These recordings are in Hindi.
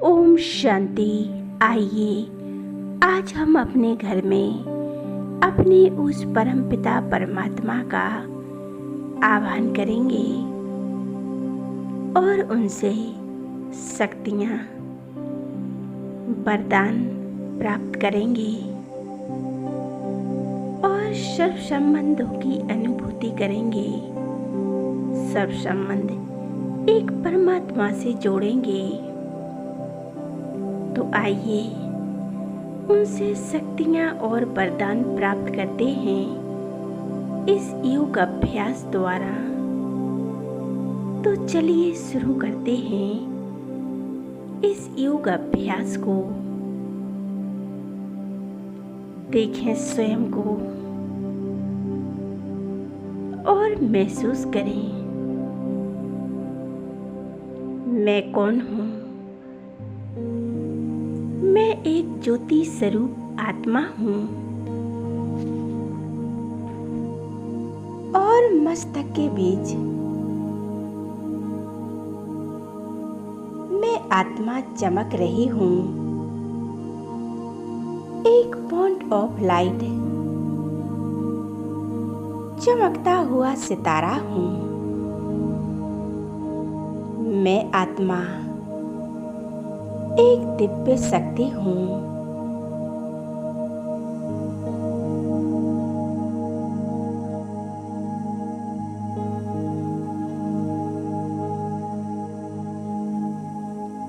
ओम शांति। आइए आज हम अपने घर में अपने उस परम पिता परमात्मा का आह्वान करेंगे और उनसे शक्तियाँ वरदान प्राप्त करेंगे और सर्व संबंधों की अनुभूति करेंगे। सर्व संबंध एक परमात्मा से जोड़ेंगे। तो आइए उनसे शक्तियाँ और वरदान प्राप्त करते हैं इस योग अभ्यास द्वारा। तो चलिए शुरू करते हैं इस योग अभ्यास को। देखें स्वयं को और महसूस करें, मैं कौन हूँ? मैं एक ज्योति स्वरूप आत्मा हूँ और मस्तक के बीच मैं आत्मा चमक रही हूँ। एक पॉइंट ऑफ लाइट, चमकता हुआ सितारा हूँ। मैं आत्मा एक दिव्य शक्ति हूँ।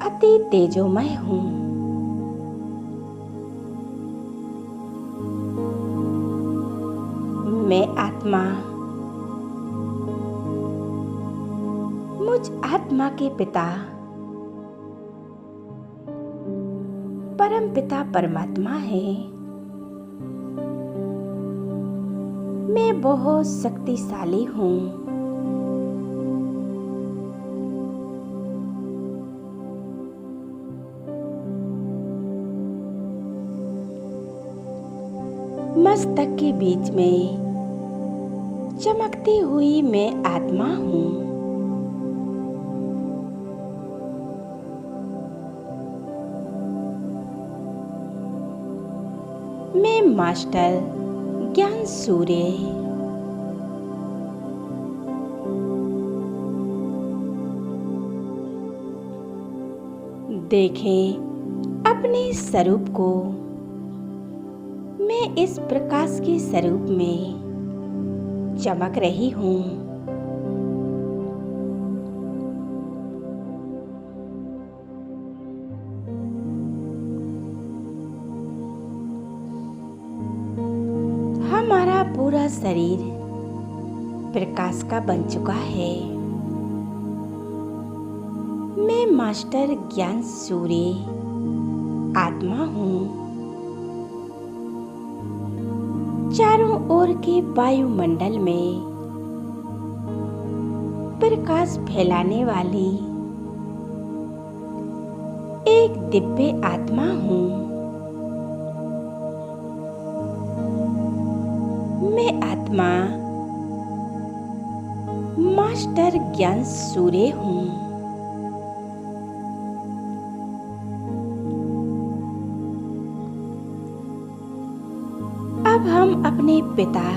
अति तेजोमय हूँ। मैं आत्मा मुझ आत्मा के पिता परम पिता परमात्मा है। मैं बहुत शक्तिशाली हूँ। मस्तक के बीच में चमकती हुई मैं आत्मा हूँ। मैं मास्टर ज्ञान सूर्य देखें अपने स्वरूप को। मैं इस प्रकाश के स्वरूप में चमक रही हूँ। हमारा पूरा शरीर प्रकाश का बन चुका है। मैं मास्टर ज्ञान सूर्य आत्मा हूँ। चारों ओर के वायुमंडल में प्रकाश फैलाने वाली एक दिव्य आत्मा हूँ। मैं आत्मा मास्टर ज्ञान सूर्य हूँ। अब हम अपने पिता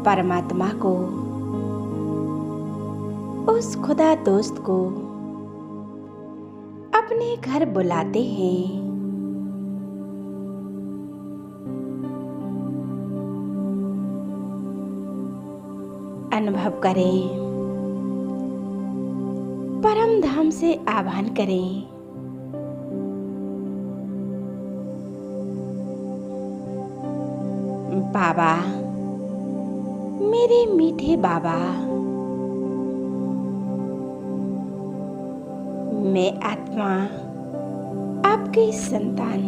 परमात्मा को, उस खुदा दोस्त को अपने घर बुलाते हैं। अनुभव करें, परम धाम से आह्वान करें। बाबा, मेरे मीठे बाबा, मैं आत्मा आपकी संतान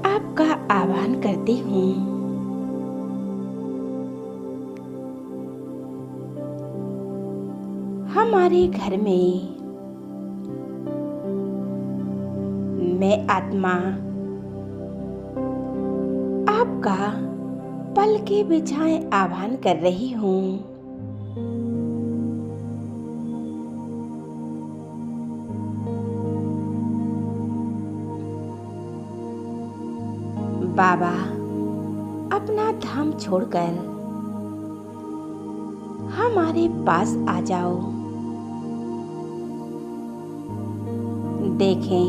आपका आह्वान करती हूँ। हमारे घर में मैं आत्मा आपका पल के बिछाए आह्वान कर रही हूँ। बाबा अपना धाम छोड़कर हमारे पास आ जाओ। देखें,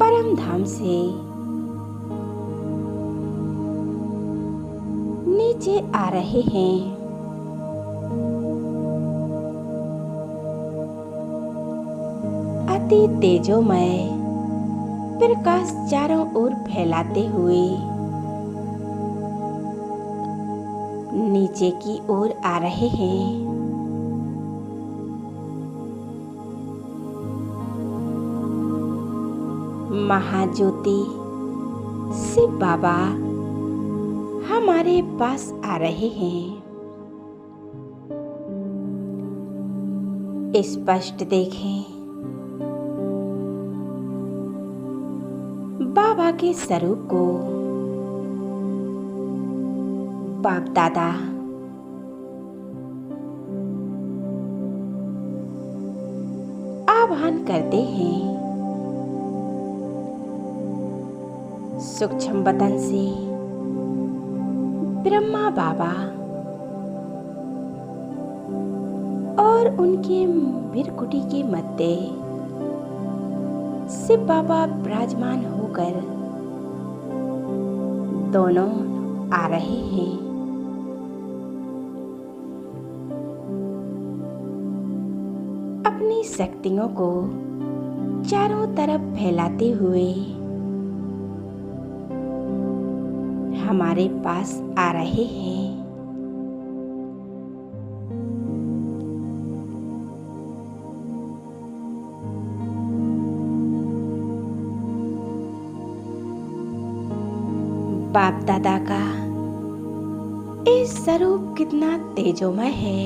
परम धाम से नीचे आ रहे हैं। अति तेजोमय प्रकाश चारों ओर फैलाते हुए नीचे की ओर आ रहे हैं। महाज्योति शिव बाबा हमारे पास आ रहे हैं। स्पष्ट देखें, बाबा के स्वरूप को। बाप दादा आह्वान करते हैं। सूक्ष्म बदन से ब्रह्मा बाबा और उनके भृकुटी के मध्य शिव बाबा विराजमान होकर दोनों आ रहे हैं। अपनी शक्तियों को चारों तरफ फैलाते हुए हमारे पास आ रहे हैं। बाप दादा का ये स्वरूप कितना तेजोमय है,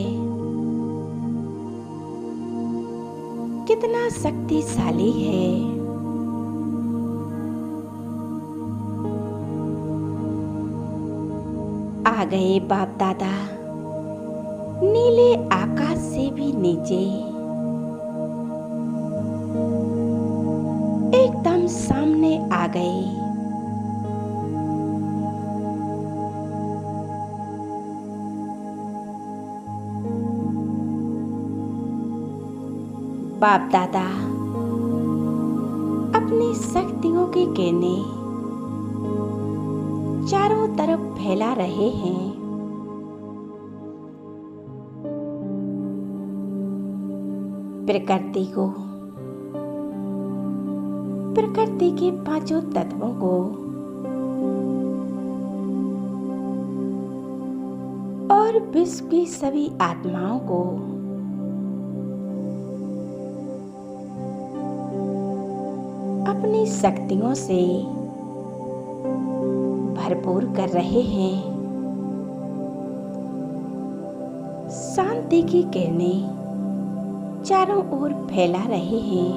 कितना शक्तिशाली है। आ गए बाप दादा नीले आकाश से भी नीचे, एकदम सामने आ गए। बाप दादा अपनी शक्तियों के किरणें चारों तरफ फैला रहे हैं। प्रकृति को, प्रकृति के पांचों तत्वों को और विश्व की सभी आत्माओं को अपनी शक्तियों से भरपूर कर रहे हैं। शांति की किरणें चारों ओर फैला रहे हैं।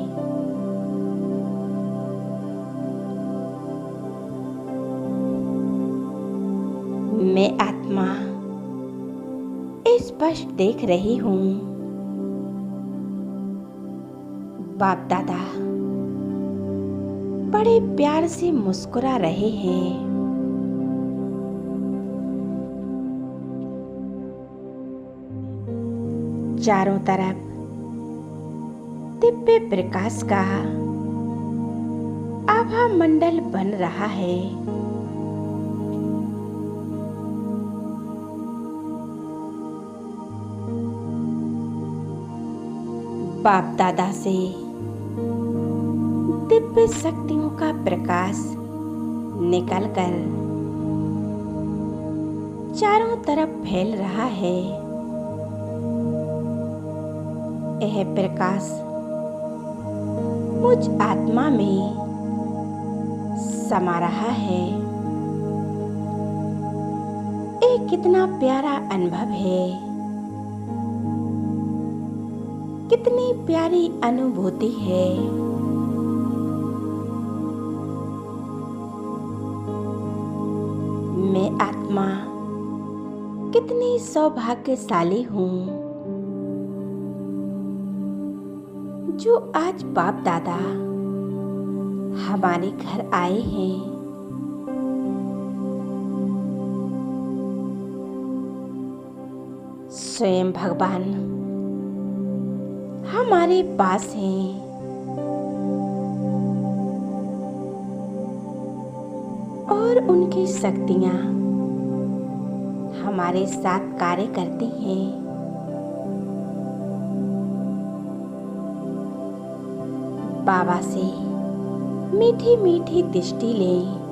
मैं आत्मा स्पष्ट देख रही हूँ। बाप दादा बड़े प्यार से मुस्कुरा रहे हैं। चारों तरफ दिव्य प्रकाश का आभा मंडल बन रहा है। बाप दादा से दिव्य शक्तियों का प्रकाश निकलकर चारों तरफ फैल रहा है। यह प्रकाश मुझ आत्मा में समा रहा है। एक कितना प्यारा अनुभव है, कितनी प्यारी अनुभूति है। मैं आत्मा कितनी सौभाग्यशाली हूँ जो आज बाप दादा हमारे घर आए हैं। स्वयं भगवान हमारे पास हैं। और उनकी शक्तियाँ हमारे साथ कार्य करती हैं। बाबा से मीठी मीठी दृष्टि लें।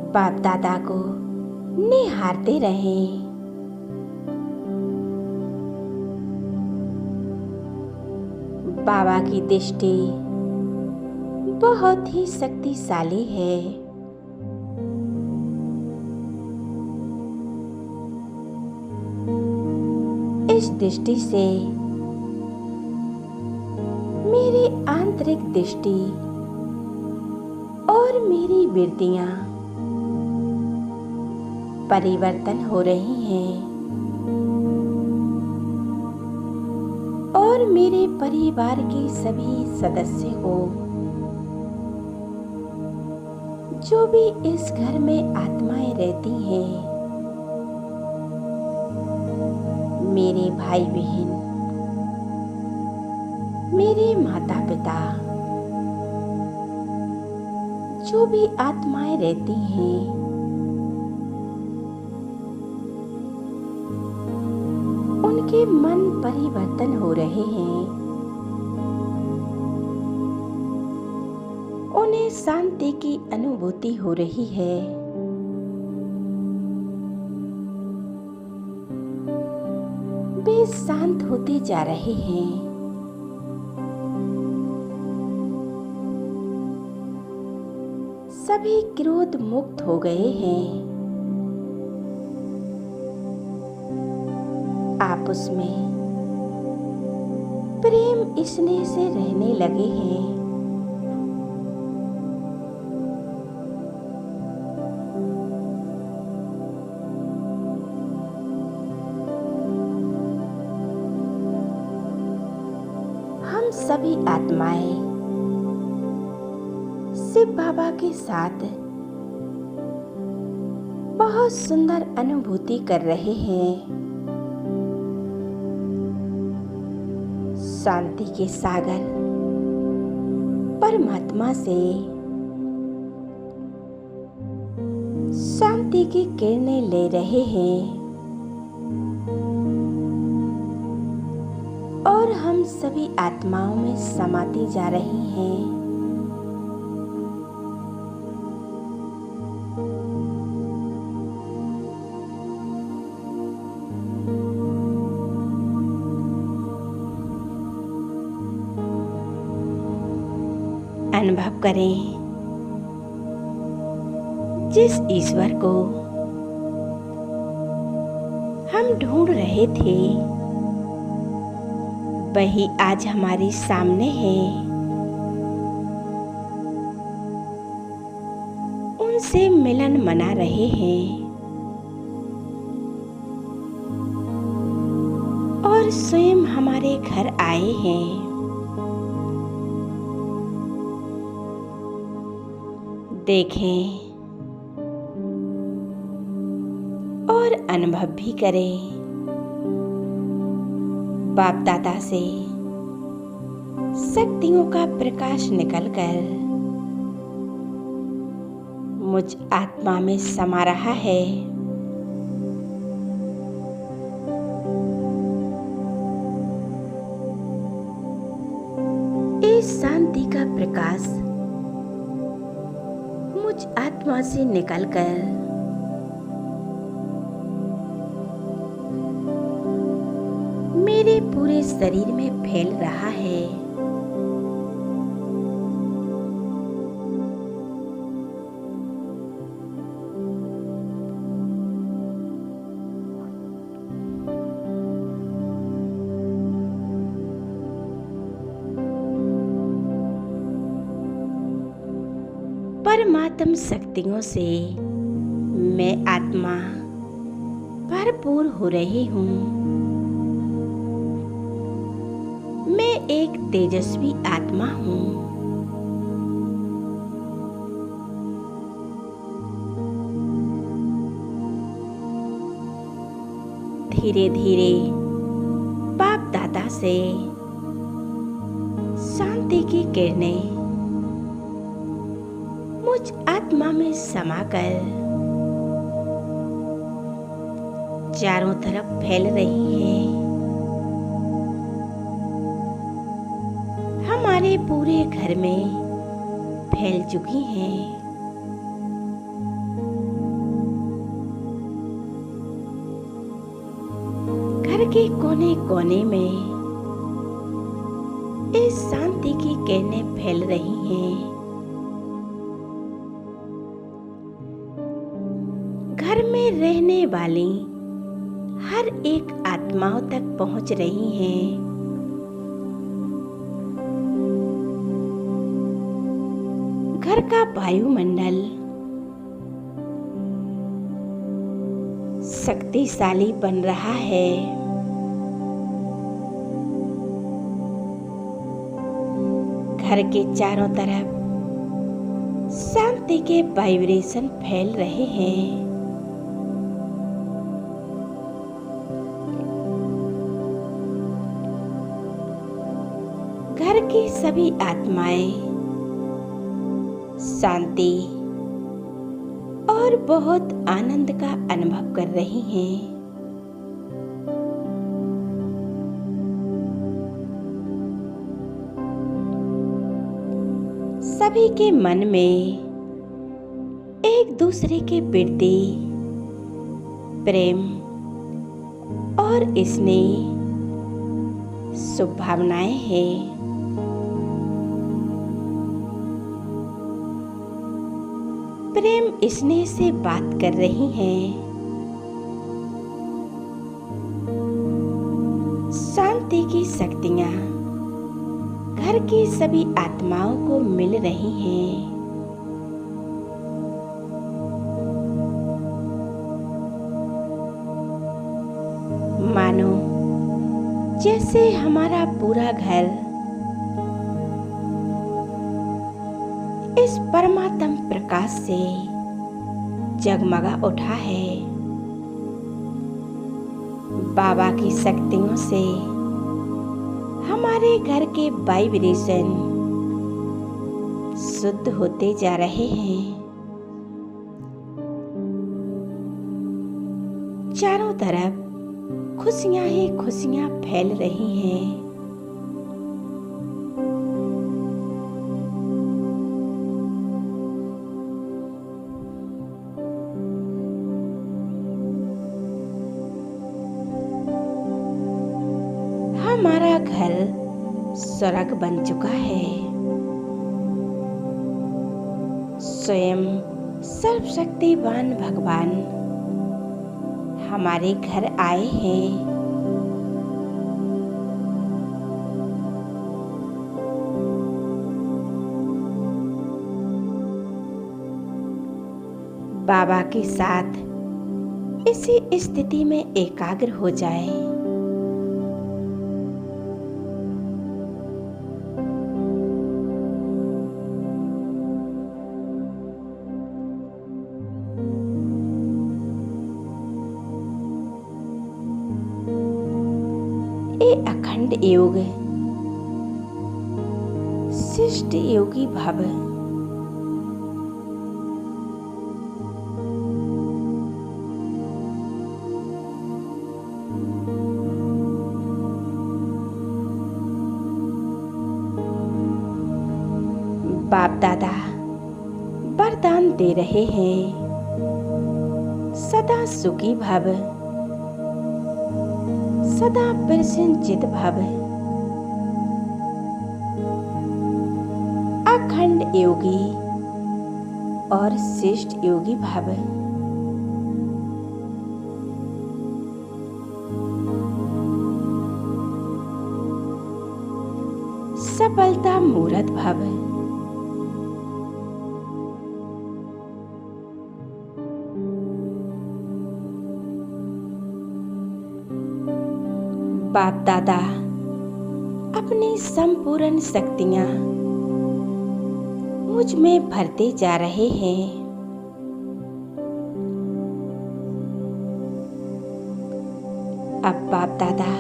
बाप दादा को निहारते रहें। बाबा की दृष्टि बहुत ही शक्तिशाली है। इस दृष्टि से मेरी आंतरिक दृष्टि और मेरी वृत्तियां परिवर्तन हो रही हैं और मेरे परिवार के सभी सदस्य को, जो भी इस घर में आत्माएं रहती हैं, मेरे भाई बहन, मेरे माता पिता, जो भी आत्माएं रहती हैं, उनके मन परिवर्तन हो रहे हैं। उन्हें शांति की अनुभूति हो रही है। वे शांत होते जा रहे हैं। सभी क्रोध मुक्त हो गए हैं। आपस में प्रेम स्नेह से रहने लगे हैं। हम सभी आत्माएं शिव बाबा के साथ बहुत सुंदर अनुभूति कर रहे हैं। शांति के सागर परमात्मा से शांति की किरणें ले रहे हैं और हम सभी आत्माओं में समाती जा रही हैं। अनुभव करें, जिस ईश्वर को हम ढूंढ रहे थे, वही आज हमारे सामने है। उनसे मिलन मना रहे हैं और स्वयं हमारे घर आए हैं। देखें और अनुभव भी करें। बाप दादा से शक्तियों का प्रकाश निकलकर मुझ आत्मा में समा रहा है। इस शांति का प्रकाश मुझ आत्मा से निकलकर मेरे पूरे शरीर में फैल रहा है। परमात्म शक्तियों से मैं आत्मा भरपूर हो रही हूँ। मैं एक तेजस्वी आत्मा हूँ। धीरे धीरे बाप दादा से शांति की किरणें मुझ आत्मा में समाकर चारों तरफ फैल रही हैं। हमारे पूरे घर में फैल चुकी हैं। घर के कोने कोने में इस शांति की किरणें फैल रही हैं। घर में रहने वाली हर एक आत्माओं तक पहुंच रही हैं। घर का वायुमंडल शक्तिशाली बन रहा है। घर के चारों तरफ शांति के वाइब्रेशन फैल रहे हैं। घर की सभी आत्माएं शांति और बहुत आनंद का अनुभव कर रही हैं। सभी के मन में एक दूसरे के प्रति प्रेम और स्नेह शुभ भावनाएं हैं। प्रेम स्नेह से बात कर रही हैं। शांति की शक्तियां घर की सभी आत्माओं को मिल रही हैं। मानो जैसे हमारा पूरा घर इस परमात्म प्रकाश से जगमगा उठा है। बाबा की शक्तियों से हमारे घर के वाइब्रेशन शुद्ध होते जा रहे हैं। चारों तरफ खुशियां ही खुशियां फैल रही हैं। हमारा घर स्वर्ग बन चुका है। स्वयं सर्वशक्तिवान भगवान हमारे घर आए हैं। बाबा के साथ इसी स्थिति में एकाग्र हो जाए। ये अखंड योग शिष्ट योगी भव बाप दादा वरदान दे रहे हैं। सदा सुखी भव, सदा प्रसन्नचित भव, अखंड योगी और श्रेष्ठ योगी भव। सफलता मूर्त भव। बाप दादा अपनी संपूर्ण शक्तियां मुझ में भरते जा रहे हैं। अब बाप दादा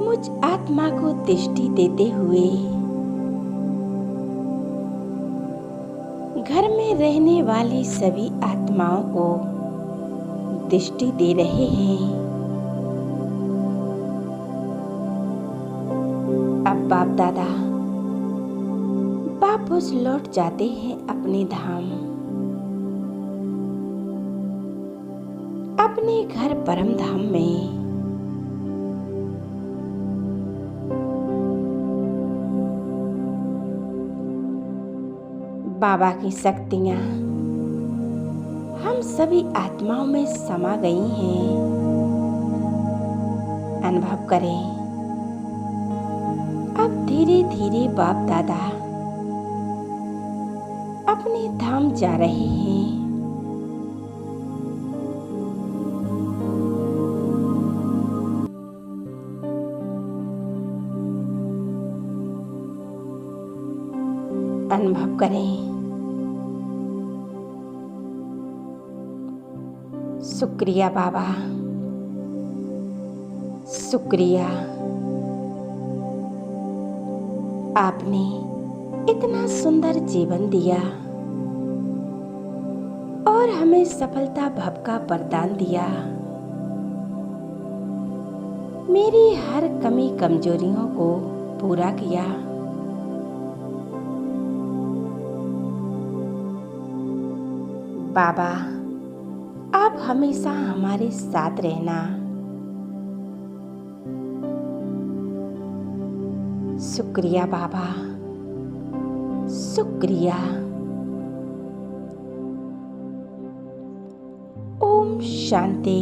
मुझ आत्मा को दृष्टि देते हुए घर में रहने वाली सभी आत्माओं को दृष्टि दे रहे हैं। अब बाप दादा वापस लौट जाते हैं अपने धाम, अपने घर परम धाम में। बाबा की शक्तियाँ हम सभी आत्माओं में समा गई हैं। अनुभव करें, अब धीरे धीरे बाप दादा अपने धाम जा रहे हैं। अनुभव करें, शुक्रिया बाबा, शुक्रिया। आपने इतना सुंदर जीवन दिया और हमें सफलता भव का वरदान दिया। मेरी हर कमी कमजोरियों को पूरा किया। बाबा, आप हमेशा हमारे साथ रहना। शुक्रिया बाबा, शुक्रिया। ओम शांति।